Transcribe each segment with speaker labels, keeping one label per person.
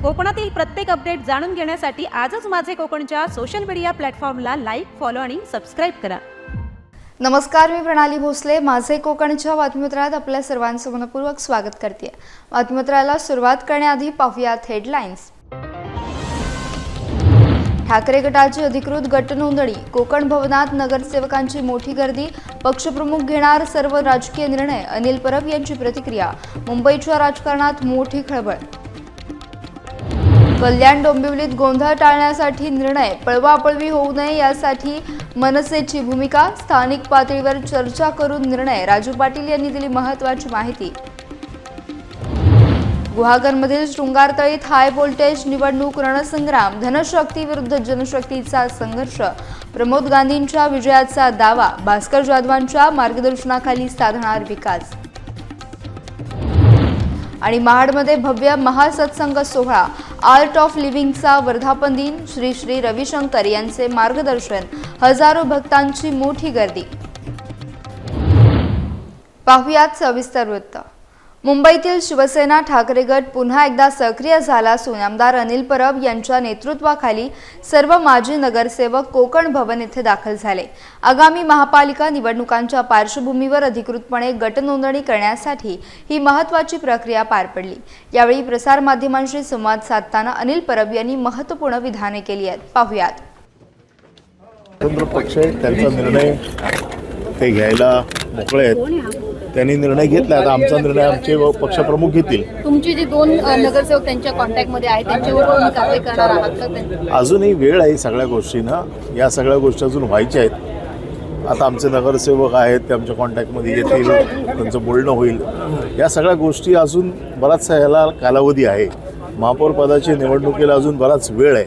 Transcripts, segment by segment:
Speaker 1: कोकणातील प्रत्येक अपडेट जाणून घेण्यासाठी आजच माझे कोकणच्या सोशल मीडिया प्लॅटफॉर्मला लाईक, फॉलो आणि सबस्क्राईब करा।
Speaker 2: नमस्कार, मी प्रणाली भोसले माझे कोकणच्या बातमीपत्रात आपल्या सर्वांचं मनपूर्वक स्वागत करते। बातमीपत्राला सुरुवात करण्याआधी पाहूयात हेडलाईन्स। ठाकरे गटाची अधिकृत गट नोंदणी, कोकण भवनात नगरसेवकांची मोठी गर्दी, पक्षप्रमुख घेणार सर्व राजकीय निर्णय, अनिल परब यांची प्रतिक्रिया। मुंबईच्या राजकारणात मोठी खळबळ। कल्याण डोंबिवलीत गोंधळ टाळण्यासाठी निर्णय, पळवापळवी होऊ नये यासाठी मनसेची भूमिका, स्थानिक पातळीवर चर्चा करून निर्णय, राजू पाटील यांनी दिली महत्त्वाची माहिती। गुहागरमधील शृंगारतळीत हाय व्होल्टेज निवडणूक रणसंग्राम, धनशक्ती विरुद्ध जनशक्तीचा संघर्ष, प्रमोद गांधींच्या विजयाचा दावा, भास्कर जाधवांच्या मार्गदर्शनाखाली साधणार विकास। आणि महाडमध्ये भव्य महासत्संग सोहळा, आर्ट ऑफ लिव्हिंगचा वर्धापन दिन, श्री श्री रविशंकर यांचे मार्गदर्शन, हजारो भक्तांची मोठी गर्दी। पाहुयात सविस्तर वृत्त। मुंबईतील शिवसेना ठाकरे गट पुन्हा एकदा सक्रिय झाला असून आमदार अनिल परब यांच्या नेतृत्वाखाली सर्व माजी नगरसेवक कोकण भवन येथे दाखल झाले। आगामी महापालिका निवडणुकांच्या पार्श्वभूमीवर अधिकृतपणे गट नोंदणी करण्यासाठी ही महत्त्वाची प्रक्रिया पार पडली। यावेळी प्रसार माध्यमांशी संवाद साधताना अनिल परब यांनी महत्त्वपूर्ण विधाने केली आहेत। पाहुयात।
Speaker 3: स्वतंत्र पक्ष त्यांचा निर्णय ते घ्यायला मोकळे आहेत, त्यांनी निर्णय घेतला। आता आमचा निर्णय आमचे पक्षप्रमुख घेतील।
Speaker 4: तुमची जे दोन नगरसेवक त्यांच्या कॉन्टॅक्ट मध्ये आहेत त्यांच्यावर तुम्ही कारवाई करणार आहात का?
Speaker 3: अजूनही वेळ आहे सगळ्या गोष्टींना, या सगळ्या गोष्टी अजून व्हायच्या आहेत। आता आमचे नगरसेवक आहेत ते आमच्या कॉन्टॅक्टमध्ये येतील, त्यांचं बोलणं होईल। या सगळ्या गोष्टी अजून बराचसा याला कालावधी आहे। महापौर पदाची निवडणुकीला अजून बराच वेळ आहे,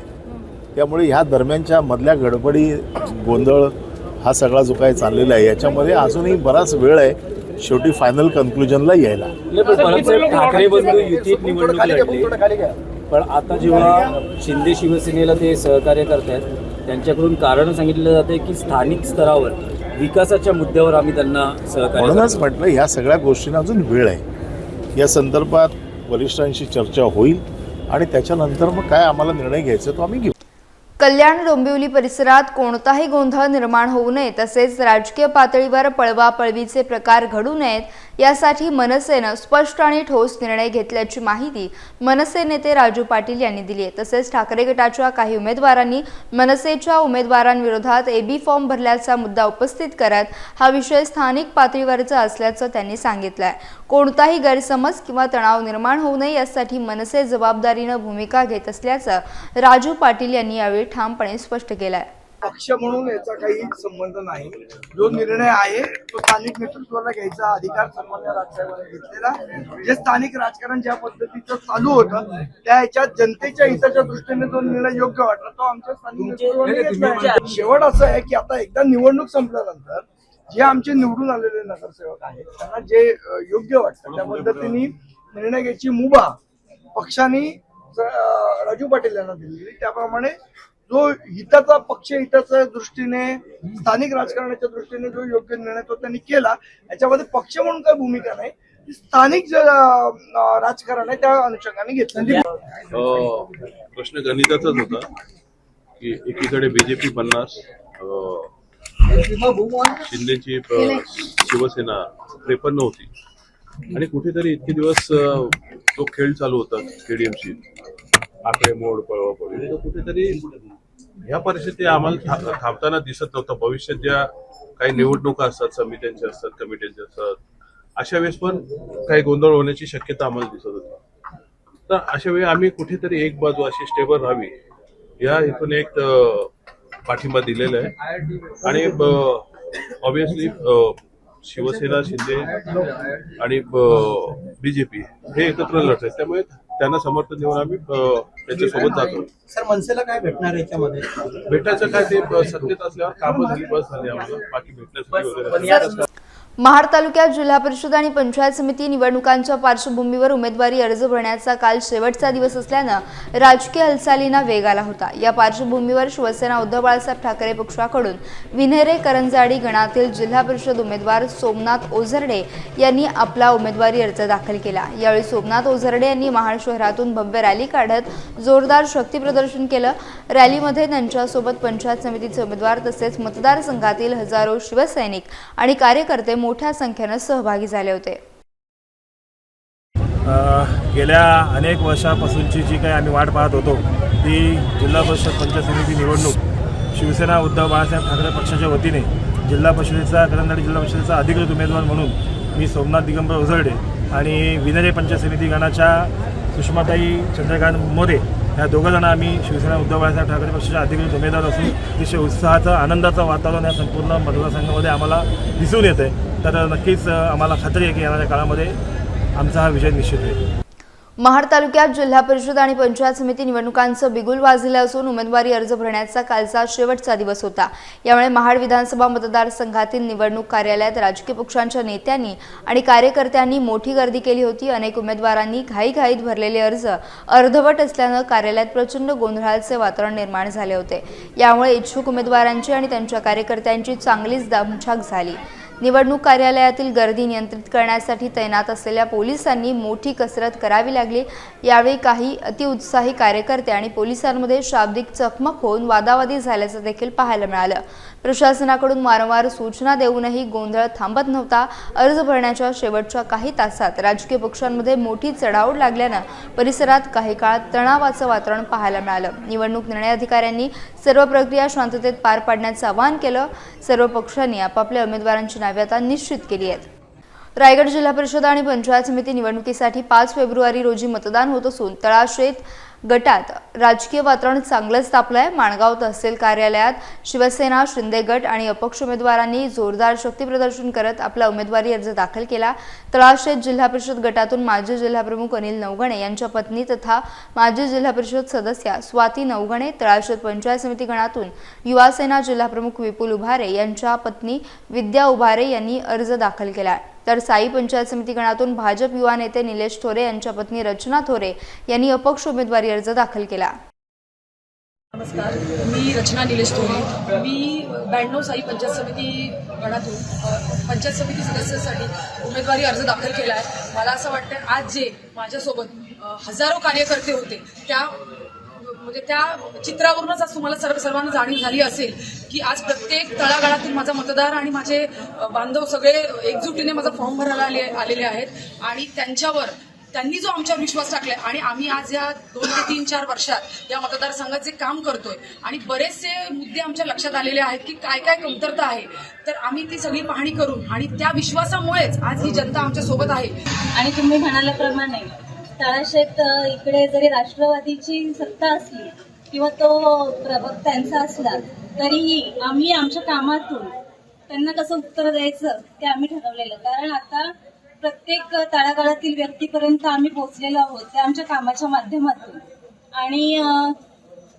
Speaker 3: त्यामुळे ह्या दरम्यानच्या मधल्या गडबडी, गोंधळ हा सगळा जो काही चाललेला आहे याच्यामध्ये अजूनही बराच वेळ आहे शेवटी फायनल कन्क्लुजनला यायला।
Speaker 5: ठाकरे बंधू युतीत निवडणूक लढले, पण आता जेव्हा शिंदे शिवसेनेला ते सहकार्य करतात त्यांच्याकडून कारण सांगितलं जाते की स्थानिक स्तरावर विकासाच्या मुद्द्यावर आम्ही त्यांना सहकार्य।
Speaker 3: म्हणूनच म्हटलं ह्या सगळ्या गोष्टींना अजून वेळ आहे। या संदर्भात वरिष्ठांशी चर्चा होईल आणि त्याच्यानंतर मग काय आम्हाला निर्णय घ्यायचा तो आम्ही घेऊ।
Speaker 2: कल्याण डोंबिवली परिसरात कोणताही गोंधळ निर्माण होऊ नये तसेच राजकीय पातळीवर पळवापळवीचे प्रकार घडू नयेत यासाठी मनसेने स्पष्ट आणि ठोस निर्णय घेतल्याची माहिती मनसे नेते राजू पाटील यांनी दिली आहे। तसेच ठाकरे गटाच्या काही उमेदवारांनी मनसेच्या उमेदवारांविरोधात एबी फॉर्म भरल्याचा मुद्दा उपस्थित करत हा विषय स्थानिक पातळीवरचा असल्याचं त्यांनी सांगितलंय। कोणताही गैरसमज किंवा तणाव निर्माण होऊ नये यासाठी मनसे जबाबदारीने भूमिका घेत असल्याचं राजू पाटील यांनी यावेळी ठामपणे स्पष्ट केलंय।
Speaker 6: पक्ष म्हणून याचा काही संबंध नाही। जो निर्णय आहे तो स्थानिक नेतृत्वाला घ्यायचा अधिकार सामान्य राजकारणाने घेतलेला। जे स्थानिक राजकारण ज्या पद्धतीचं चालू होतं त्या ह्याच्यात जनतेच्या हिताच्या दृष्टीने जो निर्णय योग्य वाटला तो आमच्या स्थानिक नेतृत्वाने घेतला। शेवट असं आहे की आता एकदा निवडणूक संपल्यानंतर जे आमचे निवडून आलेले नगरसेवक आहेत त्यांना जे योग्य वाटतं त्या पद्धतीने निर्णय घ्यायची मुभा पक्षाने राजू पाटील यांना दिलेली। त्याप्रमाणे जो हिताचा पक्ष हिताच्या दृष्टीने स्थानिक राजकारणाच्या दृष्टीने जो योग्य निर्णय तो त्यांनी केला, याच्यामध्ये पक्ष म्हणून काही भूमिका नाही, स्थानिक राजकारण आहे त्या अनुषंगाने घेतलं।
Speaker 7: प्रश्न गणिताचाच होता की एकीकडे बीजेपी 50, शिंदेची शिवसेना 53 होती आणि कुठेतरी इतके दिवस जो खेळ चालू होता केडीएमसी आकडे मोड पळवापळवी, तो कुठेतरी ह्या परिस्थिती आम्हाला थांबताना दिसत नव्हतं। भविष्यात ज्या काही निवडणुका असतात, समित्यांच्या असतात, कमिट्यांच्या असतात, अशा वेळेस पण काही गोंधळ होण्याची शक्यता आम्हाला दिसत होती। तर अशा वेळी आम्ही कुठेतरी एक बाजू अशी स्टेबल राहावी या हेतून एक पाठिंबा दिलेला आहे। आणि ऑब्विसली शिवसेना, शिंदे आणि बीजेपी हे एकत्र लढत आहेत, त्यामुळे त्यांना समर्थन देऊन आम्ही त्याच्यासोबत जातो।
Speaker 8: सर, मनसेला काय भेटणार याच्यामध्ये?
Speaker 7: भेटायचं काय ते सत्तेत असल्यावर कामं झाली, बस झाली आम्हाला, बाकी भेटण्यासाठी वगैरे।
Speaker 2: महाड तालुक्यात जिल्हा परिषद आणि पंचायत समिती निवडणुकांच्या पार्श्वभूमीवर उमेदवारी अर्ज भरण्याचा काल शेवटचा दिवस असल्यानं राजकीय हालचालींना वेग आला होता। या पार्श्वभूमीवर शिवसेना उद्धव बाळासाहेब ठाकरे पक्षाकडून विन्हेरे करंजाडी गणातील जिल्हा परिषद उमेदवार सोमनाथ ओझरडे यांनी आपला उमेदवारी अर्ज दाखल केला। यावेळी सोमनाथ ओझरडे यांनी महाड शहरातून भव्य रॅली काढत जोरदार शक्ती प्रदर्शन केलं। रॅलीमध्ये त्यांच्यासोबत पंचायत समितीचे उमेदवार तसेच मतदारसंघातील हजारो शिवसैनिक आणि कार्यकर्ते मोठ्या संख्येने सहभागी झाले होते।
Speaker 9: गेल्या अनेक वर्षापासूनची जी काही आम्ही वाट पाहत होतो ती जिल्हा परिषद पंचायत समिती निवडणूक शिवसेना उद्धव बाळासाहेब ठाकरे पक्षाच्या वतीने जिल्हा परिषदेचा करंजाडी जिल्हा परिषदेचा अधिकृत उमेदवार म्हणून मी सोमनाथ दिगंबर ओझरडे आणि विन्हेरे पंचायत समिती गणाच्या सुषमाताई चंद्रकांत मोरे या दोघंजण आम्ही शिवसेना उद्धव बाळासाहेब ठाकरे पक्षाचे अधिकृत उमेदवार असून अतिशय उत्साहाचं आनंदाचं वातावरण या संपूर्ण मतदारसंघामध्ये आम्हाला दिसून येतं आहे। तर नक्कीच आम्हाला खात्री आहे की येणाऱ्या काळामध्ये आमचा हा विजय निश्चित होईल।
Speaker 2: महाड तालुक्यात जिल्हा परिषद आणि पंचायत समिती निवडणुकांचं बिगुल वाजलं असून उमेदवारी अर्ज भरण्याचा कालचा शेवटचा दिवस होता। यामुळे महाड विधानसभा मतदारसंघातील निवडणूक कार्यालयात राजकीय पक्षांच्या नेत्यांनी आणि कार्यकर्त्यांनी मोठी गर्दी केली होती। अनेक उमेदवारांनी घाईघाईत भरलेले अर्ज अर्धवट असल्यानं कार्यालयात प्रचंड गोंधळाचे वातावरण निर्माण झाले होते। यामुळे इच्छुक उमेदवारांची आणि त्यांच्या कार्यकर्त्यांची चांगलीच दमछाक झाली। निवडणूक कार्यालयातील गर्दी नियंत्रित करण्यासाठी तैनात असलेल्या पोलिसांनी मोठी कसरत करावी लागली। यावेळी काही अतिउत्साही कार्यकर्ते आणि पोलिसांमध्ये शाब्दिक चकमक होऊन वादावादी झाल्याचं देखील पाहायला मिळालं। प्रशासनाकडून वारंवार सूचना देऊनही गोंधळ थांबत नव्हता। अर्ज भरण्याच्या शेवटच्या काही तासात राजकीय पक्षांमध्ये मोठी चढाओढ लागल्यानं परिसरात काही काळ तणावाचं वातावरण पाहायला मिळालं। निवडणूक निर्णय अधिकाऱ्यांनी सर्व प्रक्रिया शांततेत पार पाडण्याचं आवाहन केलं। सर्व पक्षांनी आपापल्या उमेदवारांची नावे आता निश्चित केली आहेत। रायगड जिल्हा परिषद आणि पंचायत समिती निवडणुकीसाठी 5 फेब्रुवारी रोजी मतदान होत असून तळाशेत गटात राजकीय वातावरण चांगलंच तापलंय। माणगाव तहसील कार्यालयात शिवसेना, शिंदे गट आणि अपक्ष उमेदवारांनी जोरदार शक्ती प्रदर्शन करत आपला उमेदवारी अर्ज दाखल केला। तळाशेत जिल्हा परिषद गटातून माजी जिल्हाप्रमुख अनिल नवघणे यांच्या पत्नी तथा माजी जिल्हा परिषद सदस्या स्वाती नवघणे, तळाशेत पंचायत समिती गणातून युवासेना जिल्हाप्रमुख विपुल उभारे यांच्या पत्नी विद्या उभारे यांनी अर्ज दाखल केला। तर साई पंचायत समिती गणातून भाजप युवा नेते निलेश थोरे यांच्या पत्नी रचना थोरे यांनी अपक्ष उमेदवारी अर्ज दाखल केला।
Speaker 10: नमस्कार, मी रचना निलेश थोरे। मी 92 साई पंचायत समिती गणातून पंचायत समिती सदस्यासाठी उमेदवारी अर्ज दाखल केला आहे। मला असं वाटतं आज जे माझ्यासोबत हजारो कार्यकर्ते होते त्या चित्रावरूनच आज तुम्हाला सर्वांना जाणीव झाली असेल की आज प्रत्येक तळागाळातील माझा मतदार आणि माझे बांधव सगळे एकजुटीने माझा फॉर्म भरायला आलेले आहेत आणि त्यांनी जो आमच्यावर विश्वास टाकलाय आणि आम्ही आज या 2 ते 3-4 वर्षात या मतदारसंघात जे काम करतोय आणि बरेचसे मुद्दे आमच्या लक्षात आलेले आहेत की काय काय कमतरता आहे, तर आम्ही ती सगळी पाहणी करून आणि त्या विश्वासामुळेच आज ही जनता आमच्या सोबत आहे।
Speaker 11: आणि तुम्ही म्हणाल्याप्रमाणे तळाशेत इकडे जरी राष्ट्रवादीची सत्ता असली किंवा तो प्रभाग त्यांचा असला तरीही आम्ही आमच्या कामातून त्यांना कसं उत्तर द्यायचं ते आम्ही ठरवलेलं। कारण आता प्रत्येक तळागाळातील व्यक्तीपर्यंत आम्ही पोहोचलेलो आहोत त्या आमच्या कामाच्या माध्यमातून। आणि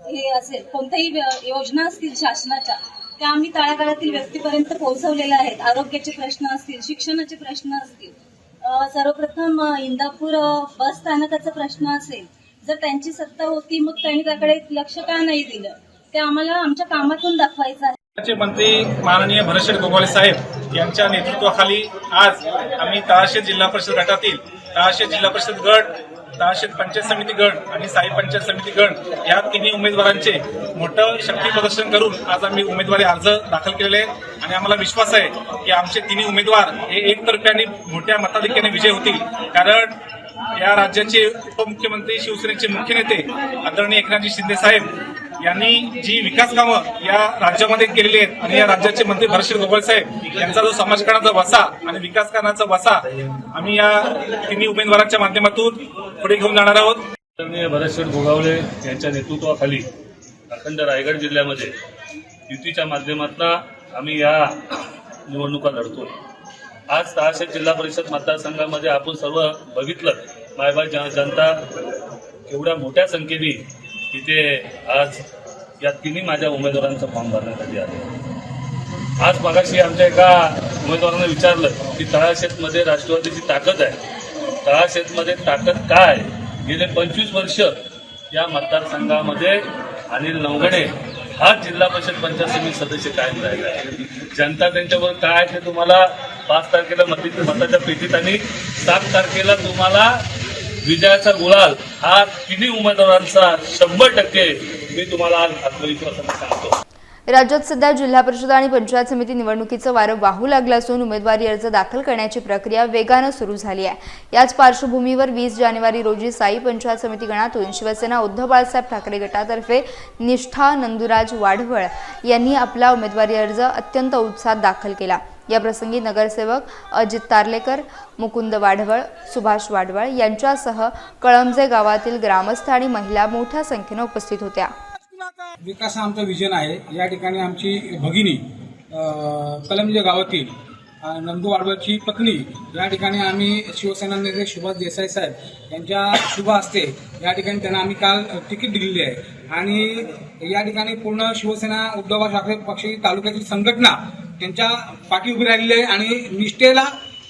Speaker 11: हे असेल कोणत्याही योजना असतील शासनाच्या त्या आम्ही तळागाळातील व्यक्तीपर्यंत पोहोचवलेल्या आहेत। आरोग्याचे प्रश्न असतील, शिक्षणाचे प्रश्न असतील, सर्वप्रथम इंदापूर बस स्थानकाचा प्रश्न असेल, जर त्यांची सत्ता होती मग त्यांनी त्याकडे लक्ष का नाही दिलं ते आम्हाला आमच्या कामातून दाखवायचं आहे।
Speaker 12: राज्याचे मंत्री माननीय भरतशेठ गोगावले साहेब यांच्या नेतृत्वाखाली आज आम्ही तळाशेत जिल्हा परिषद गटातील तळाशेत जिल्हा परिषद गट, तळाशेत पंचायत समिती गट आणि साई पंचायत समिती गट या तिन्ही उमेदवारांचे मोठं शक्ती प्रदर्शन करून आज आम्ही उमेदवारी अर्ज दाखल केलेले आहेत आणि आम्हाला विश्वास आहे की आमचे तिन्ही उमेदवार हे एकतर्फ्याने मोठ्या मताधिक्याने विजय होतील। कारण या राज्याचे उपमुख्यमंत्री शिवसेनेचे मुख्य नेते आदरणीय एकनाथजी शिंदे साहेब यांनी जी विकास कामं या राज्यामध्ये केलेली आहेत आणि या राज्याचे मंत्री भरतशेठ गोगावले साहेब यांचा जो समाजकारणाचा वसा आणि विकास करण्याचा वसा आम्ही या तिन्ही उमेदवारांच्या माध्यमातून पुढे घेऊन जाणार आहोत।
Speaker 13: आदरणीय भरतशेठ गोगावले यांच्या नेतृत्वाखाली अखंड रायगड जिल्ह्यामध्ये युतीच्या माध्यमातून आम्ही या निवडणुका लढतो। आज तळाशेत जिल्हा परिषद मतदारसंघामध्ये आपण सर्व बघितलं मायबाई जनता एवढ्या मोठ्या संख्येने इथे आज या तिन्ही माझ्या उमेदवारांचा फॉर्म भरण्यासाठी आले। आज मगाशी आमच्या एका उमेदवारानं विचारलं की तळाशेतमध्ये राष्ट्रवादीची ताकद आहे. तळाशेतमध्ये ताकद काय? गेले 25 वर्ष या मतदारसंघामध्ये अनिल नवगणे हा जिल्हा परिषद पंचायत समिती सदस्य कायम राहिला आहे. जनता त्यांच्यावर काय ते तुम्हाला 5 तारखेला मताच्या पेटीत आणि 7 तारखेला तुम्हाला विजयाचा गुलाल हा तिन्ही उमेदवारांचा 100% मी तुम्हाला आज आत्मविश्वासाने सांगतो.
Speaker 2: राज्यात सध्या जिल्हा परिषद आणि पंचायत समिती निवडणुकीचं वारं वाहू लागलं असून उमेदवारी अर्ज दाखल करण्याची प्रक्रिया वेगानं सुरू झाली आहे. याच पार्श्वभूमीवर 20 जानेवारी रोजी साई पंचायत समिती गणातून शिवसेना उद्धव बाळासाहेब ठाकरे गटातर्फे निष्ठा नंदुराज वाढवळ यांनी आपला उमेदवारी अर्ज अत्यंत उत्साहात दाखल केला. या प्रसंगी नगरसेवक अजित तारलेकर, मुकुंद वाढवळ, सुभाष वाढवळ यांच्यासह कळमजे गावातील ग्रामस्थ आणि महिला मोठ्या संख्येने उपस्थित होत्या.
Speaker 14: विकास हा आमचा विजन आहे. या ठिकाणी आमची भगिनी कलमजे गावातील नंदू वाडवळची पत्नी या ठिकाणी आम्ही शिवसेना नेते सुभाष देसाई साहेब यांच्या शुभ हस्ते या ठिकाणी त्यांना आम्ही काल तिकीट दिलेली आहे. आणि या ठिकाणी पूर्ण शिवसेना उद्धव ठाकरे पक्षी तालुक्यातील संघटना त्यांच्या पाठी उभी राहिलेली आहे. आणि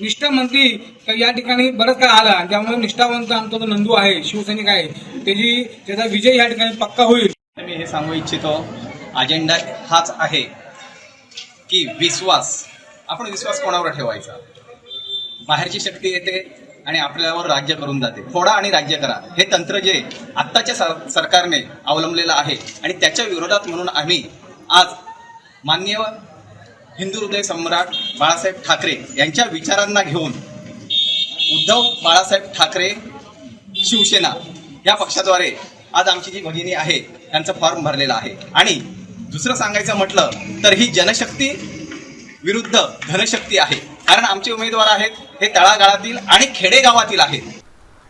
Speaker 14: निष्ठा मंत्री तर या ठिकाणी बरंच काय आलं आणि त्यामुळे निष्ठावंत आमचा जो नंदू आहे, शिवसैनिक आहे, त्याचा विजय या ठिकाणी पक्का होईल.
Speaker 8: मी हे सांगू इच्छितो, अजेंडा हाच आहे की आपण विश्वास कोणावर ठेवायचा. बाहेरची शक्ती येते आणि आपल्यावर राज्य करून जाते. फोडा आणि राज्य करा हे तंत्र जे आत्ताच्या सरकारने अवलंबलेलं आहे आणि त्याच्या विरोधात म्हणून आम्ही आज माननीय हिंदू हृदय सम्राट बाळासाहेब ठाकरे यांच्या विचारांना घेऊन उद्धव बाळासाहेब ठाकरे शिवसेना या पक्षाद्वारे आज आमची जी भगिनी आहे त्यांचा फॉर्म भरलेला आहे. आणि दुसरं सांगायचं म्हटलं तर ही जनशक्ती विरुद्ध धनशक्ती आहे. कारण आमचे उमेदवार आहेत हे तळागाळातील आणि खेडेगावातील आहेत.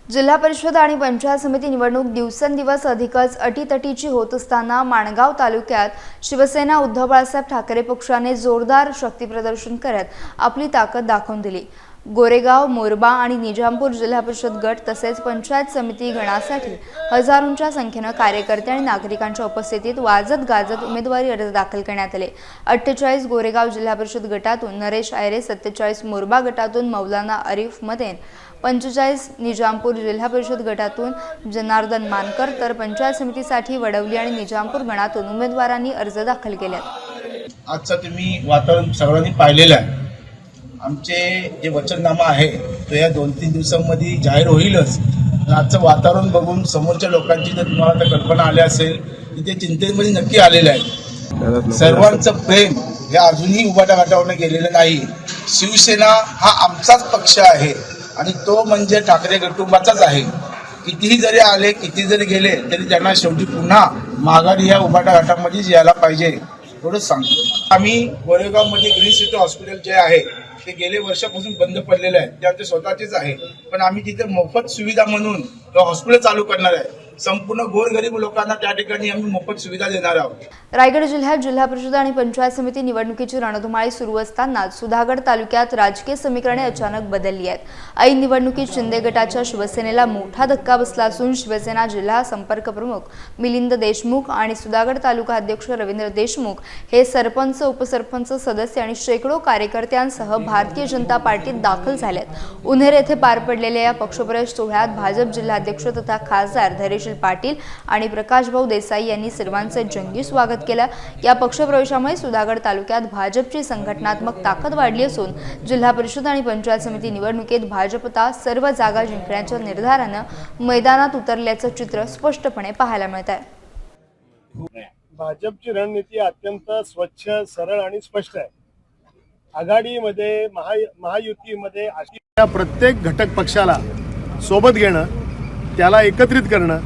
Speaker 2: जिल्हा परिषद आणि पंचायत समिती निवडणूक दिवसेंदिवस अधिकच अटीतटीची होत असताना माणगाव तालुक्यात शिवसेना उद्धव बाळासाहेब ठाकरे पक्षाने जोरदार शक्तीप्रदर्शन करत आपली ताकद दाखवून दिली. गोरेगाव, मोरबा आणि निजामपूर जिल्हा परिषद गट तसेच पंचायत समिती गणासाठी हजारोंच्या संख्येनं कार्यकर्ते आणि नागरिकांच्या उपस्थितीत वाजत गाजत उमेदवारी अर्ज दाखल करण्यात आले. 48 गोरेगाव जिल्हा परिषद गटातून नरेश आयरे, 47 मोरबा गटातून मौलाना आरिफ मदेन, 45 निजामपूर जिल्हा परिषद गटातून जनार्दन मानकर तर पंचायत समितीसाठी वडवली आणि निजामपूर गणातून उमेदवारांनी अर्ज दाखल केलेत.
Speaker 15: आजचं तुम्ही वातावरण सर्वांनी पाहिलेलं आहे. आमचे जे वचननामा आहे तो या 2-3 दिवसांमध्ये जाहीर होईलच. आजचं वातावरण बघून समोरच्या लोकांची जर तुम्हाला तर कल्पना आली असेल तर ते चिंतेमध्ये नक्की आलेलं आहे. सर्वांचं प्रेम हे अजूनही उभाटा घाटावरनं गेलेलं नाही. शिवसेना हा आमचाच पक्ष आहे आणि तो म्हणजे ठाकरे कुटुंबाचाच आहे. कितीही जरी आले, किती जरी गेले तरी त्यांना शेवटी पुन्हा माघारी या उभाटा घाटामध्येच यायला पाहिजे एवढंच सांगतो. आम्ही गोरेगावमध्ये ग्रीन सिटी हॉस्पिटल जे आहे ते गेले वर्षापासून बंद पडलेलं आहे. ते आमचे स्वतःचेच आहे, पण आम्ही तिथे मोफत सुविधा म्हणून हॉस्पिटल चालू करणार आहे. संपूर्ण गोरगरीब लोकांना त्या ठिकाणी आम्ही मोफत सुविधा देणार आहोत.
Speaker 2: रायगड जिल्ह्यात जिल्हा परिषद आणि पंचायत समिती निवडणुकीची रणधुमाळी सुरू असताना सुधागड तालुक्यात राजकीय समीकरणे अचानक बदलली आहेत. ऐन निवडणुकीत शिंदे गटाच्या शिवसेनेला मोठा धक्का बसला असून शिवसेना जिल्हा संपर्क प्रमुख मिलिंद देशमुख आणि सुधागड तालुका अध्यक्ष रवींद्र देशमुख हे सरपंच, उपसरपंच सदस्य आणि शेकडो कार्यकर्त्यांसह भारतीय जनता पार्टीत दाखल झालेत. उन्हेर येथे पार पडलेल्या या पक्षप्रवेश सोहळ्यात भाजप जिल्हाध्यक्ष तथा खासदार धैर्यशील पाटील आणि प्रकाशभाऊ देसाई यांनी सर्वांचे जंगी स्वागत केलं. या पक्षप्रवेशामुळे सुधागड तालुक्यात भाजपची संघटनात्मक ताकद वाढली असून जिल्हा परिषद आणि पंचायत समिती निवडणुकीत भाजपता सर्व जागा जिंकण्याच्या निर्धारानं मैदानात उतरल्याचं चित्र स्पष्टपणे पाहायला मिळत आहे.
Speaker 9: भाजपची रणनीती अत्यंत स्वच्छ, सरळ आणि स्पष्ट आहे. आघाडीमध्ये महायुतीमध्ये अशा प्रत्येक घटक पक्षाला सोबत घेणं, त्याला एकत्रित करणं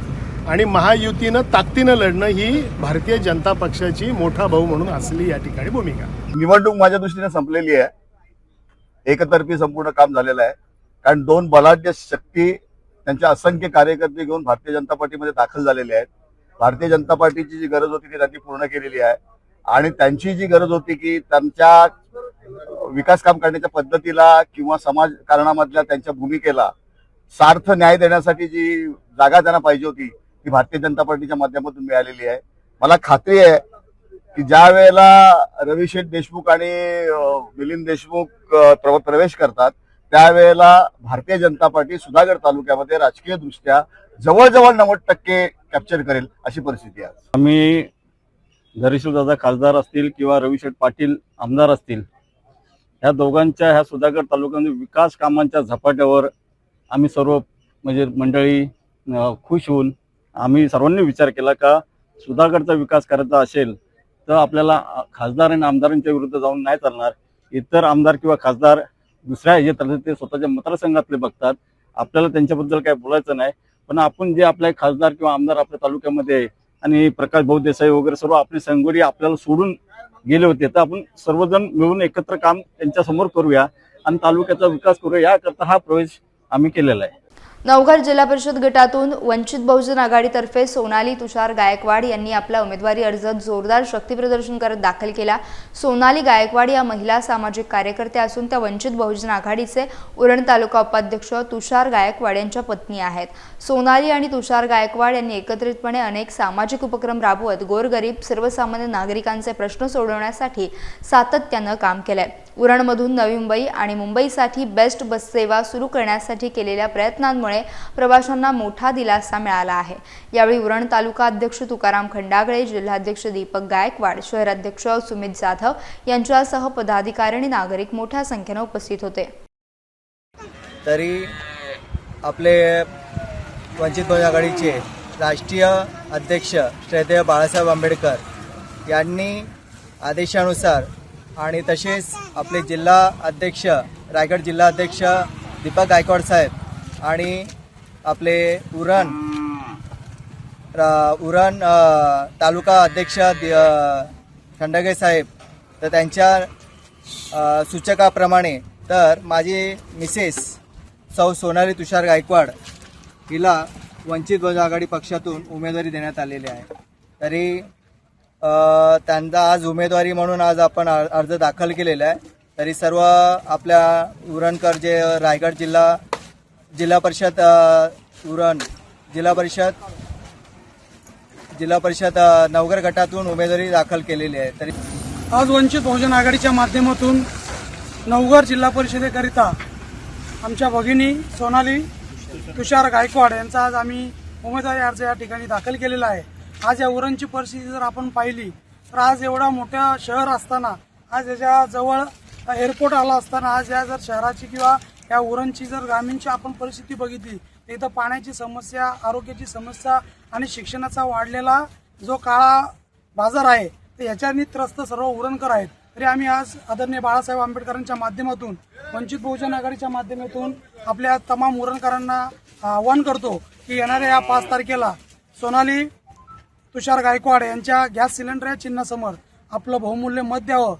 Speaker 9: आणि महायुतीनं ताकदीनं लढणं ही भारतीय जनता पक्षाची मोठा भाऊ म्हणून असलेली या ठिकाणी भूमिका.
Speaker 3: निवडणूक माझ्या दृष्टीने संपलेली आहे. एकतर्फी संपूर्ण काम झालेलं आहे. कारण 2 बलाढ्य शक्ती त्यांच्या असंख्य कार्यकर्ते घेऊन भारतीय जनता पार्टीमध्ये दाखल झालेले आहेत. भारतीय जनता पार्टीची जी गरज होती ती त्यांनी पूर्ण केलेली आहे आणि त्यांची जी गरज होती की त्यांच्या विकास काम करण्याच्या पद्धतीला किंवा समाजकारणामधल्या त्यांच्या भूमिकेला सार्थ न्याय देण्यासाठी जी जागा त्यांना पाहिजे होती ती भारतीय जनता पार्टीच्या माध्यमातून मिळालेली आहे. मला खात्री आहे
Speaker 16: की ज्या वेळेला रविशेठ देशमुख आणि मिलिंद देशमुख प्रवेश करतात त्यावेळेला भारतीय जनता पार्टी सुधागड तालुक्यामध्ये राजकीय दृष्ट्या जवळजवळ 90% कॅप्चर करेल अशी परिस्थिती आहे.
Speaker 17: आम्ही धैर्यशीलदादा खासदार असतील किंवा रविशेठ पाटील आमदार असतील, ह्या दोघांच्या ह्या सुधागड तालुक्यामध्ये विकास कामांच्या झपाट्यावर आम्ही सर्व म्हणजे मंडळी खुश होऊन आम्ही सर्वांनी विचार केला का सुधागडचा विकास करायचा असेल तर आपल्याला खासदार आणि आमदारांच्या विरुद्ध जाऊन नाही चालणार. इतर आमदार किंवा खासदार दुसऱ्या ह्याच्यात ते स्वतःच्या मतदारसंघातले बघतात, आपल्याला त्यांच्याबद्दल काही बोलायचं नाही. पण आपण जे आपले खासदार किंवा आमदार आपल्या तालुक्यामध्ये आहे आणि प्रकाश भाऊ देसाई वगैरे सर्व आपले संगोडी आपल्याला सोडून गेले होते, तर आपण सर्वजण मिळून एकत्र काम त्यांच्यासमोर करूया आणि तालुक्याचा विकास करूया याकरता हा प्रवेश आम्ही केलेला आहे.
Speaker 2: नवघर जिल्हा परिषद गटातून वंचित बहुजन आघाडीतर्फे सोनाली तुषार गायकवाड यांनी आपला उमेदवारी अर्ज जोरदार शक्तीप्रदर्शन करत दाखल केला. सोनाली गायकवाड या महिला सामाजिक कार्यकर्त्या असून त्या वंचित बहुजन आघाडीचे उरण तालुका उपाध्यक्ष तुषार गायकवाड यांच्या पत्नी आहेत. सोनाली आणि तुषार गायकवाड यांनी एकत्रितपणे अनेक सामाजिक उपक्रम राबवत गोरगरीब सर्वसामान्य नागरिकांचे प्रश्न सोडवण्यासाठी सातत्यानं काम केलंय. उरणमधून नवी मुंबई आणि मुंबईसाठी बेस्ट बस सेवा सुरू करण्यासाठी केलेल्या प्रयत्नांमुळे प्रवाशांना मोठा दिलासा मिळाला आहे. यावेळी उरण तालुका अध्यक्ष तुकाराम खंडागळे, जिल्हाध्यक्ष दीपक गायकवाड, शहराध्यक्ष सुमित जाधव यांच्यासह पदाधिकारी आणि नागरिक मोठ्या संख्येने उपस्थित होते.
Speaker 18: तरी आपले वंचित बहुजन आघाडीचे राष्ट्रीय अध्यक्ष श्रद्धेय बाळासाहेब आंबेडकर यांनी आदेशानुसार आणि तसेच आपले जिल्हा अध्यक्ष रायगड जिल्हा अध्यक्ष दीपक गायकवाड साहेब आणि आपले उरण तालुका अध्यक्ष खंडागळे साहेब तर त्यांच्या सूचकाप्रमाणे तर माझी मिसेस सौ सोनाली तुषार गायकवाड हिला वंचित बहुजन आघाडी पक्षातून उमेदवारी देण्यात आलेली आहे. तरी त्यांचा आज उमेदवारी म्हणून आज आपण अर्ज दाखल केलेला आहे. तरी सर्व आपल्या उरणकर जे रायगड जिल्हा परिषद उरण जिल्हा परिषद नवघर गटातून उमेदवारी दाखल केलेली आहे. तरी
Speaker 14: आज वंचित बहुजन आघाडीच्या माध्यमातून नवघर जिल्हा परिषदेकरिता आमच्या भगिनी सोनाली तुषार गायकवाड यांचा आज आम्ही उमेदवारी अर्ज या ठिकाणी दाखल केलेला आहे. आज या उरणची परिस्थिती जर आपण पाहिली तर आज एवढा मोठा शहर असताना, आज याच्या जवळ एअरपोर्ट आला असताना, आज या जर शहराची किंवा या उरणची जर ग्रामीणची आपण परिस्थिती बघितली तर इथं पाण्याची समस्या, आरोग्याची समस्या आणि शिक्षणाचा वाढलेला जो काळा बाजार आहे तर याच्यानी त्रस्त सर्व उरणकर आहेत. तरी आम्ही आज आदरणीय बाळासाहेब आंबेडकरांच्या माध्यमातून वंचित बहुजन आघाडीच्या माध्यमातून आपल्या तमाम उरणकरांना आवाहन करतो की येणाऱ्या या 5 तारखेला सोनाली तुषार गायकवाड यांच्या गॅस सिलेंडर या चिन्हासमोर आपलं बहुमूल्य मत द्यावं.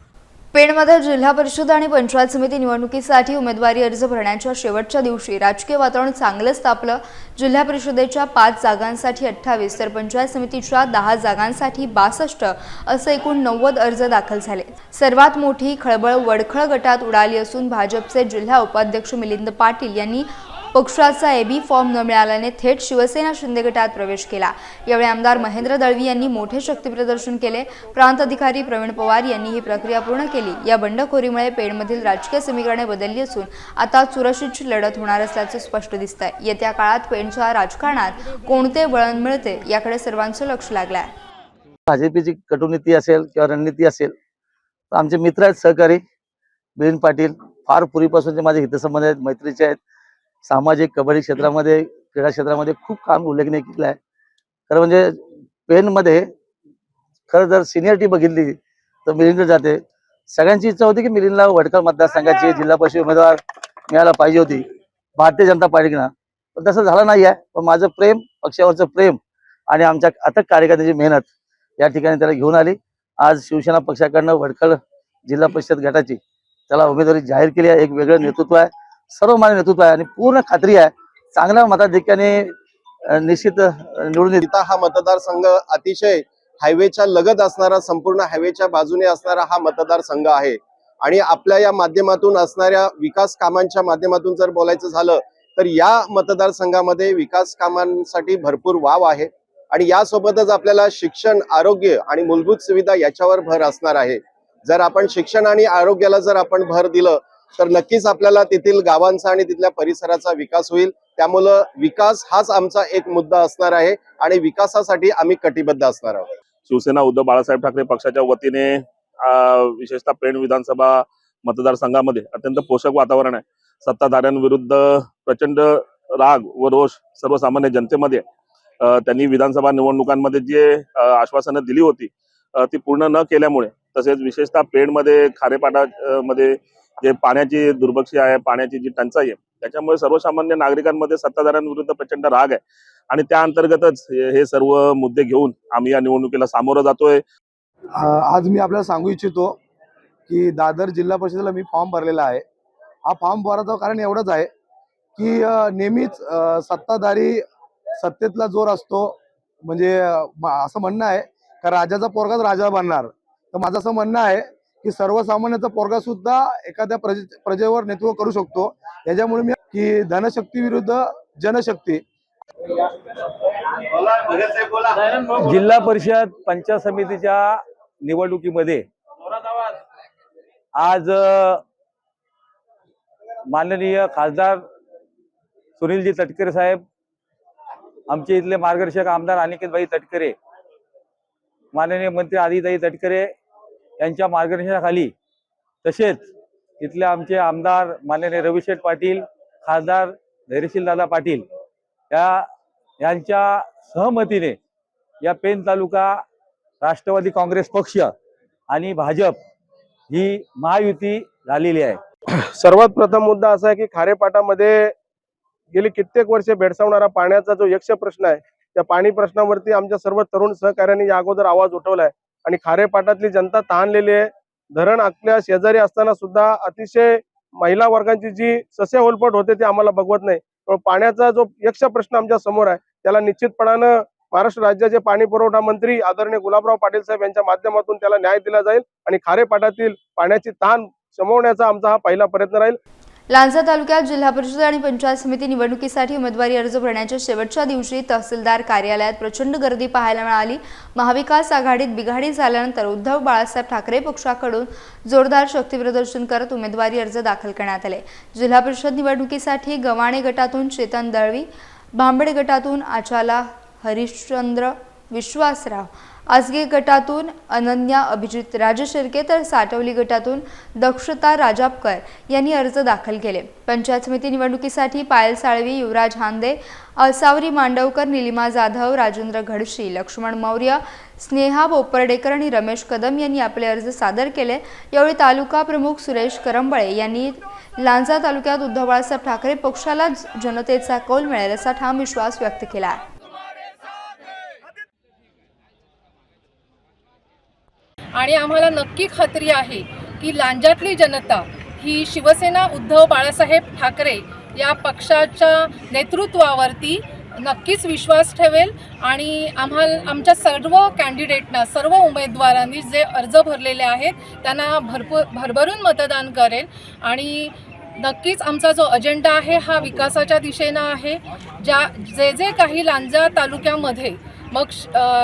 Speaker 2: पेणमध्ये जिल्हा परिषद आणि पंचायत समिती निवडणुकीसाठी उमेदवारी अर्ज भरण्याच्या शेवटच्या दिवशी राजकीय वातावरण चांगलंच तापलं. जिल्हा परिषदेच्या 5 जागांसाठी 28 तर पंचायत समितीच्या 10 जागांसाठी 62 असे एकूण 90 अर्ज दाखल झाले. सर्वात मोठी खळबळ वडखळ गटात उडाली असून भाजपचे जिल्हा उपाध्यक्ष मिलिंद पाटील यांनी पक्षाचा एबी फॉर्म न मिळाल्याने थेट शिवसेना शिंदे गटात प्रवेश केला. यावेळी आमदार महेंद्र दळवी यांनी मोठे शक्तीप्रदर्शन केले. प्रांत अधिकारी प्रवीण पवार यांनी ही प्रक्रिया पूर्ण केली. या बंडखोरीमुळे पेणमधील राजकीय समीकरणे बदलली असून आता चुरशीची लढत होणार असल्याचे स्पष्ट दिसतंय. येत्या काळात पेणच्या राजकारणात कोणते वळण मिळते याकडे सर्वांचं लक्ष लागलं आहे.
Speaker 19: भाजपची कटुनीती असेल किंवा रणनीती असेल तर आमचे मित्र आहेत, सहकारी मिलिंद पाटील फार पूर्वीपासूनचे माझे हितसंबंध आहेत, मैत्रीचे आहेत. सामाजिक कबड्डी क्षेत्रामध्ये, क्रीडा क्षेत्रामध्ये खूप काम उल्लेखनीय केलं आहे. खरं म्हणजे पेनमध्ये खरं जर सिनियरिटी बघितली तर मिलिंद जाते. सगळ्यांची इच्छा होती की मिलिंदला वडखळ मतदारसंघाची जिल्हा परिषद उमेदवार मिळायला पाहिजे होती भारतीय जनता पार्टीनं, पण तसं झालं नाही आहे. पण माझं प्रेम, पक्षावरचं प्रेम आणि आमच्या अथक कार्यकर्त्याची मेहनत या ठिकाणी त्याला घेऊन आली. आज शिवसेना पक्षाकडनं वडखळ जिल्हा परिषद गटाची त्याला उमेदवारी जाहीर केली आहे. एक वेगळं नेतृत्व आहे, सर्वमान्य नेतृत्व आहे आणि पूर्ण खात्री आहे चांगल्या मताधिक्याने निश्चित निवडून येईल.
Speaker 20: हा मतदारसंघ अतिशय हायवेच्या लगत असणारा, संपूर्ण हायवेच्या बाजूने असणारा हा मतदारसंघ आहे आणि आपल्या या माध्यमातून असणाऱ्या विकास कामांच्या माध्यमातून जर बोलायचं झालं तर या मतदारसंघामध्ये विकास कामांसाठी भरपूर वाव आहे. आणि यासोबतच आपल्याला शिक्षण, आरोग्य आणि मूलभूत सुविधा याच्यावर भर असणार आहे. जर आपण शिक्षण आणि आरोग्याला जर आपण भर दिलं तर नक्कीच आपल्याला तेथील गावांचा आणि तिथल्या परिसराचा विकास होईल. त्यामुळं विकास हाच आमचा एक मुद्दा असणार आहे आणि विकासासाठी आम्ही कटिबद्ध असणार आहोत.
Speaker 21: शिवसेना उद्धव बाळासाहेब ठाकरे पक्षाच्या वतीने विशेषतः पेण विधानसभा मतदारसंघामध्ये अत्यंत पोषक वातावरण आहे. सत्ताधाऱ्यांविरुद्ध प्रचंड राग व रोष सर्वसामान्य जनतेमध्ये. त्यांनी विधानसभा निवडणुकांमध्ये जे आश्वासनं दिली होती ती पूर्ण न केल्यामुळे, तसेच विशेषतः पेणमध्ये खारेपाटामध्ये जे पाण्याची दुर्भक्षी आहे, पाण्याची जी टंचाई आहे, त्याच्यामुळे सर्वसामान्य नागरिकांमध्ये सत्ताधाऱ्यांविरुद्ध प्रचंड राग आहे आणि त्या अंतर्गतच हे सर्व मुद्दे घेऊन आम्ही या निवडणुकीला सामोरं जातोय.
Speaker 6: आज मी आपल्याला सांगू इच्छितो की दादर जिल्हा परिषदेला मी फॉर्म भरलेला आहे. हा फॉर्म भरायचं कारण एवढंच आहे की नेहमीच सत्ताधारी सत्तेतला जोर असतो, म्हणजे असं म्हणणं आहे का राजाचा पोरगाच राजा बनणार. तर माझं असं म्हणणं आहे की सर्वसामान्याचा पोरगा सुद्धा एखाद्या प्रजेवर नेतृत्व करू शकतो. याच्यामुळे मी की धनशक्ती विरुद्ध जनशक्ती.
Speaker 22: जिल्हा परिषद पंचायत समितीच्या निवडणुकीमध्ये आज माननीय खासदार सुनीलजी तटकरे साहेब, आमचे इथले मार्गदर्शक आमदार अनिकेतभाई तटकरे, माननीय मंत्री आदिताई तटकरे यांच्या मार्गदर्शनाखाली, तसेच इथले आमचे आमदार माननीय रविशेठ पाटील, खासदार धैर्यशील दादा पाटील यांच्या सहमतीने या पेण तालुका राष्ट्रवादी काँग्रेस पक्ष आणि भाजप ही महायुती झालेली आहे.
Speaker 23: सर्वात प्रथम मुद्दा असा आहे की खारेपाटामध्ये गेली कित्येक वर्षे भेडसावणारा पाण्याचा जो यक्ष प्रश्न आहे, त्या पाणी प्रश्नावरती आमच्या सर्व तरुण सहकार्यांनी या अगोदर आवाज उठवलाय आणि खारेपाटातली जनता तहानलेली आहे. धरण आपल्या शेजारी असताना सुद्धा अतिशय महिला वर्गांची जी सस्य होलपट होते ते आम्हाला बघवत नाही. पाण्याचा जो यक्ष प्रश्न आमच्या समोर आहे त्याला निश्चितपणानं महाराष्ट्र राज्याचे पाणी पुरवठा मंत्री आदरणीय गुलाबराव पाटील साहेब यांच्या माध्यमातून त्याला न्याय दिला जाईल आणि खारेपाटातील पाण्याची तहान शमवण्याचा आमचा हा पहिला प्रयत्न राहील.
Speaker 2: लांजा तालुक्यात जिल्हा परिषद आणि पंचायत समिती निवडणुकीसाठी उमेदवारी अर्ज भरण्याच्या शेवटच्या दिवशी तहसीलदार कार्यालयात प्रचंड गर्दी पाहायला मिळाली. महाविकास आघाडीत बिघाडी झाल्यानंतर उद्धव बाळासाहेब ठाकरे पक्षाकडून जोरदार शक्तीप्रदर्शन करत उमेदवारी अर्ज दाखल करण्यात आले. जिल्हा परिषद निवडणुकीसाठी गव्हाणे गटातून चेतन दळवी, भांबेड गटातून आचाला हरिश्चंद्र विश्वासराव, आसगे गटातून अनन्या अभिजित राजशिर्के तर साटवली गटातून दक्षता राजापकर यांनी अर्ज दाखल केले. पंचायत समिती निवडणुकीसाठी पायल साळवी, युवराज हांदे, सावरी मांडवकर, निलिमा जाधव, राजेंद्र घडशी, लक्ष्मण मौर्य, स्नेहा बोपर्डेकर आणि रमेश कदम यांनी आपले अर्ज सादर केले. यावेळी तालुका प्रमुख सुरेश करंबळे यांनी लांजा तालुक्यात उद्धव बाळासाहेब ठाकरे पक्षाला जनतेचा कौल मिळेल असा ठाम विश्वास व्यक्त केला.
Speaker 10: आणि आम्हाला नक्की खात्री आहे की लांजातली जनता ही शिवसेना उद्धव बाळासाहेब ठाकरे या पक्षाच्या नेतृत्वावरती नक्कीच विश्वास ठेवेल आणि आमच्या सर्व कॅन्डिडेटना, सर्व उमेदवारांनी जे अर्ज भरलेले आहेत त्यांना भरभरून मतदान करेल आणि नक्कीच आमचा जो अजेंडा आहे हा विकासाच्या दिशेनं आहे. जे काही लांजा तालुक्यामध्ये मग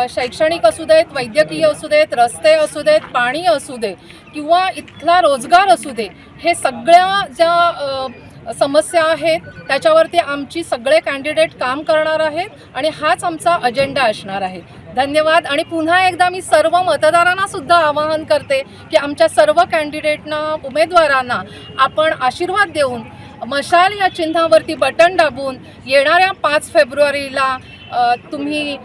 Speaker 10: शैक्षणिक असू देत, वैद्यकीय असू देत, रस्ते असू देत, पाणी असू दे किंवा इथला रोजगार असू दे, हे सगळ्या ज्या समस्या आहेत त्याच्यावरती आमची सगळे कॅन्डिडेट काम करणार आहेत आणि हाच आमचा अजेंडा असणार आहे. धन्यवाद. आणि पुन्हा एकदा मी सर्व मतदारांना सुद्धा आवाहन करते की आमच्या सर्व कॅन्डिडेटना, उमेदवारांना आपण आशीर्वाद देऊन मशाल या चिन्हावरती बटन दाबून येणाऱ्या 5 फेब्रुवारीला तुम्ही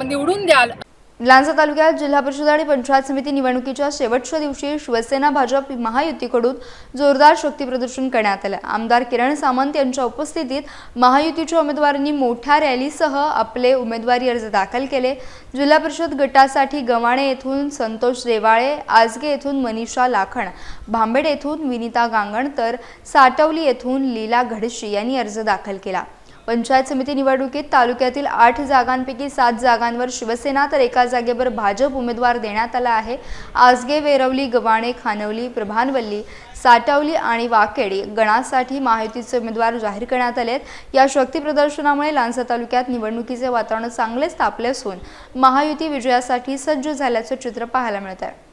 Speaker 10: निवडून द्याल.
Speaker 2: लांजा तालुक्यात जिल्हा परिषद आणि पंचायत समिती निवडणुकीच्या शेवटच्या दिवशी शिवसेना भाजप महायुतीकडून जोरदार शक्तीप्रदर्शन करण्यात आले. आमदार किरण सामंत यांच्या उपस्थितीत महायुतीच्या उमेदवारांनी मोठ्या रॅलीसह आपले उमेदवारी अर्ज दाखल केले. जिल्हा परिषद गटासाठी गव्हाणे येथून संतोष रेवाळे, आसगे येथून मनीषा लाखण, भांबेड येथून विनिता गांगण तर साटवली येथून लीला घडशी यांनी अर्ज दाखल केला. पंचायत समिती निवडणुकीत तालुक्यातील 8 जागांपैकी 7 जागांवर शिवसेना तर एका जागेवर भाजप उमेदवार देण्यात आला आहे। आजगे, वेरवली, गव्हाणे, खानवली, प्रभानवल्ली, साटवली आणि वाकेडी गणासाठी महायुतीचे उमेदवार जाहीर करण्यात आलेत। या शक्ती प्रदर्शनामुळे लांजा तालुक्यात निवडणुकीचे वातावरण चांगलेच तापले असून महायुती विजयासाठी सज्ज झाल्याचे चित्र पाहायला मिळत आहे।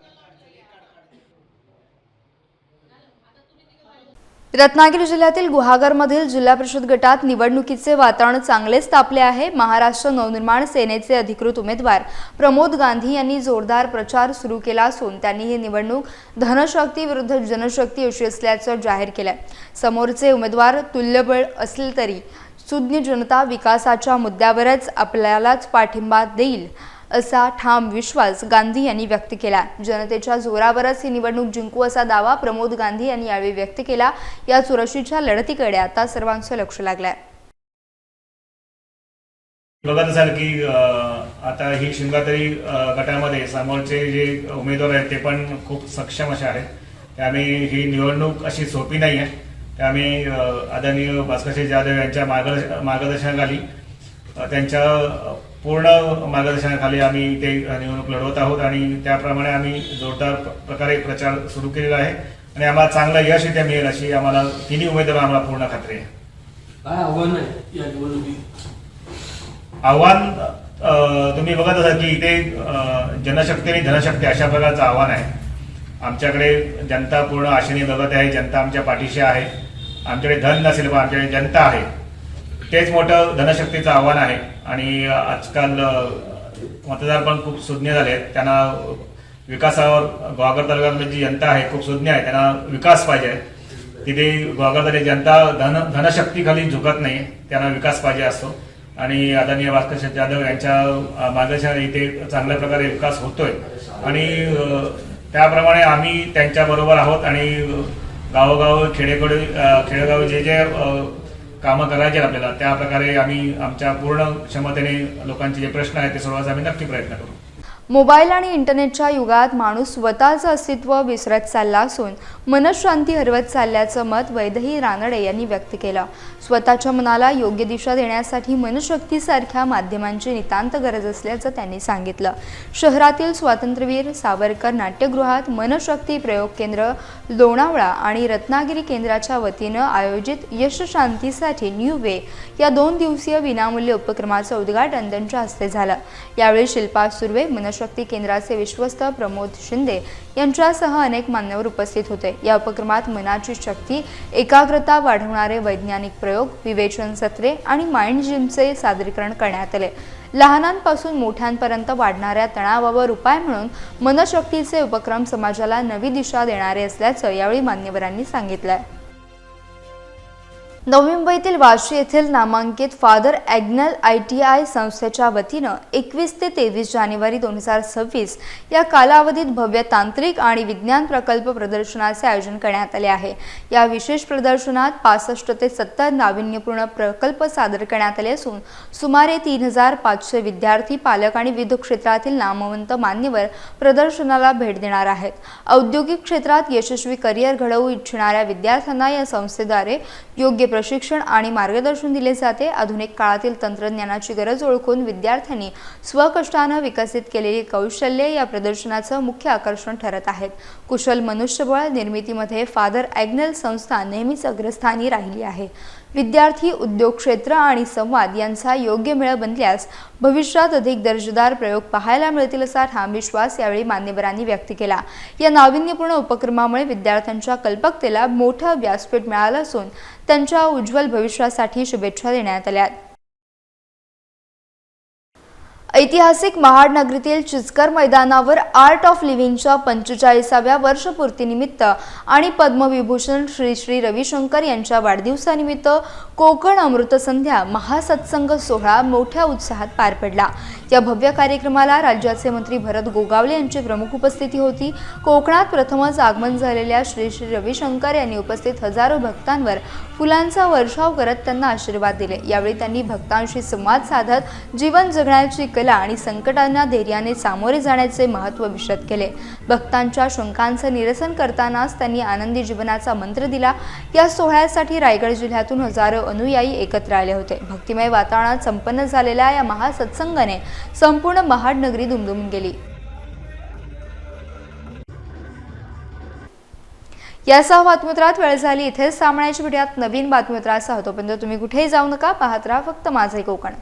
Speaker 2: रत्नागिरी जिल्ह्यातील गुहागरमधील जिल्हा परिषद गटात निवडणुकीचे वातावरण चांगलेच तापले आहे। महाराष्ट्र नवनिर्माण सेनेचे अधिकृत उमेदवार प्रमोद गांधी यांनी जोरदार प्रचार सुरू केला असून त्यांनी ही निवडणूक धनशक्ती विरुद्ध जनशक्ती अशी असल्याचं जाहीर केलंय। समोरचे उमेदवार तुल्यबळ असले तरी सुज्ञ जनता विकासाच्या मुद्द्यावरच आपल्यालाच पाठिंबा देईल असा ठाम विश्वास गांधी यांनी व्यक्त केला। जनतेच्या जोरावरच ही निवडणूक जिंकू असा दावा प्रमोद गांधी यांनी यावेळी व्यक्त केला। या चुरशीच्या लढतीकडे आता सर्वांचं लक्ष लागलंय।
Speaker 9: बघत असाल की आता ही शिंगातरी गटामध्ये समोरचे जे उमेदवार आहेत ते पण खूप सक्षम असे आहेत। त्यामुळे ही निवडणूक अशी सोपी नाही आहे। त्यामुळे आदरणीय भास्करजी जाधव यांच्या मार्गदर्शनाखाली त्यांच्या पूर्ण मार्गदर्शनाखाली आम्ही ते निवडणूक लढवत आहोत आणि त्याप्रमाणे आम्ही जोरदार प्रकारे प्रचार सुरू केलेला आहे आणि आम्हाला चांगलं यश इथे मिळेल अशी आम्हाला तिन्ही उमेदवार आम्हाला पूर्ण खात्री आहे।
Speaker 1: काय आव्हान आहे या निवडणुकीत?
Speaker 9: आव्हान तुम्ही बघत असाल की इथे जनशक्ती आणि धनशक्ती अशा प्रकारचं आव्हान आहे। आमच्याकडे जनता पूर्ण आशेने बघत आहे। जनता आमच्या पाठीशी आहे। आमच्याकडे धन नसेल पण आमच्याकडे जनता आहे। तेच मोठं धनशक्तीचं आव्हान आहे आणि आजकाल मतदार पण खूप सुज्ञ झाले आहेत। त्यांना विकासावर गुहागर तालुक्यातली जी जनता आहे खूप सुज्ञ आहे। त्यांना विकास पाहिजे। तिथे गुहागरची जनता धनशक्तीखाली झुकत नाही, त्यांना विकास पाहिजे असतो आणि आदरणीय भास्कर जाधव यांच्या मार्गदर्शनाने इथे चांगल्या प्रकारे विकास होतोय आणि त्याप्रमाणे आम्ही त्यांच्याबरोबर आहोत आणि गावोगाव खेडेगाव जे कामं करायचे आपल्याला त्या प्रकारे आम्ही आमच्या पूर्ण क्षमतेने लोकांचे जे प्रश्न आहेत ते सोडवायचा आम्ही नक्की प्रयत्न करू।
Speaker 2: मोबाईल आणि इंटरनेटच्या युगात माणूस स्वतःचं अस्तित्व विसरत चालला असून मनशांती हरवत चालल्याचं मत वैदेही रानडे यांनी व्यक्त केलं। स्वतःच्या मनाला योग्य दिशा देण्यासाठी मनशक्तीसारख्या माध्यमांची नितांत गरज असल्याचं त्यांनी सांगितलं। शहरातील स्वातंत्र्यवीर सावरकर नाट्यगृहात मनशक्ती प्रयोग केंद्र लोणावळा आणि रत्नागिरी केंद्राच्या वतीनं आयोजित यश शांतीसाठी न्यू वे या 2 दिवसीय विनामूल्य उपक्रमाचं उद्घाटन त्यांच्या हस्ते झालं। यावेळी शिल्पा सुर्वे, मनशक्ती केंद्राचे विश्वस्त प्रमोद शिंदे यांच्यासह अनेक मान्यवर उपस्थित होते। या उपक्रमात मनाची शक्ती, एकाग्रता वाढवणारे वैज्ञानिक प्रयोग, विवेचन सत्रे आणि माइंड जिमचे सादरीकरण करण्यात आले। लहानांपासून मोठ्यांपर्यंत वाढणाऱ्या तणावावर उपाय म्हणून मनशक्तीचे उपक्रम समाजाला नवी दिशा देणारे असल्याचं यावेळी मान्यवरांनी सांगितलं। नवी मुंबईतील वाशी येथील नामांकित फादर ॲग्नेल ITI संस्थेच्या वतीनं 21 ते 23 जानेवारी 2026 या कालावधीत भव्य तांत्रिक आणि विज्ञान प्रकल्प प्रदर्शनाचे आयोजन करण्यात आले आहे। या विशेष प्रदर्शनात 65 ते 70 नाविन्यपूर्ण प्रकल्प सादर करण्यात आले असून सुमारे 3500 विद्यार्थी, पालक आणि विविध क्षेत्रातील नामवंत मान्यवर प्रदर्शनाला भेट देणार आहेत। औद्योगिक क्षेत्रात यशस्वी करिअर घडवू इच्छिणाऱ्या विद्यार्थ्यांना या संस्थेद्वारे योग्य प्रशिक्षण आणि मार्गदर्शन दिले जाते। आधुनिक काळातील तंत्रज्ञानाची गरज ओळखून विद्यार्थ्यांनी स्वकष्टाने विकसित केलेली कौशल्ये या प्रदर्शनाचं मुख्य आकर्षण ठरत आहेत। कुशल मनुष्यबळ निर्मितीमध्ये फादर ॲग्नेल संस्था नेहमीच अग्रस्थानी राहिली आहे। विद्यार्थी, उद्योग क्षेत्र आणि संवाद यांचा योग्य मेळ बनल्यास भविष्यात अधिक दर्जेदार प्रयोग पाहायला मिळतील असा ठाम विश्वास यावेळी मान्यवरांनी व्यक्त केला। या नाविन्यपूर्ण उपक्रमामुळे विद्यार्थ्यांच्या कल्पकतेला मोठं व्यासपीठ मिळालं असून त्यांच्या उज्ज्वल भविष्यासाठी शुभेच्छा देण्यात आल्या। ऐतिहासिक महाड नगरीतील चिचकर मैदानावर आर्ट ऑफ लिव्हिंगच्या 45व्या वर्षपूर्तीनिमित्त आणि पद्मविभूषण श्री श्री रविशंकर यांच्या वाढदिवसानिमित्त कोकण अमृत संध्या महासत्संग सोहळा मोठ्या उत्साहात पार पडला। या भव्य कार्यक्रमाला राज्याचे मंत्री भरत गोगावले यांची प्रमुख उपस्थिती होती। कोकणात प्रथमच आगमन झालेल्या श्री श्री रविशंकर यांनी उपस्थित हजारो भक्तांवर फुलांचा वर्षाव करत त्यांना आशीर्वाद दिले। यावेळी त्यांनी भक्तांशी संवाद साधत जीवन जगण्याची कला आणि संकटांना धैर्याने सामोरे जाण्याचे महत्त्व विशद केले। भक्तांच्या शंकांचे निरसन करतानाच त्यांनी आनंदी जीवनाचा मंत्र दिला। या सोहळ्यासाठी रायगड जिल्ह्यातून हजारो अनुयायी एकत्र आले होते। भक्तिमय वातावरणात संपन्न झालेल्या या महासत्संगाने संपूर्ण महाड नगरी दुमदुमून गेली। यासह बातमीपत्रात वेळ झाली इथेच थांबण्याची। भेटूयात नवीन बातमीपत्रासह। तोपर्यंत तुम्ही कुठेही जाऊ नका, पाहत राहा फक्त माझे कोकण।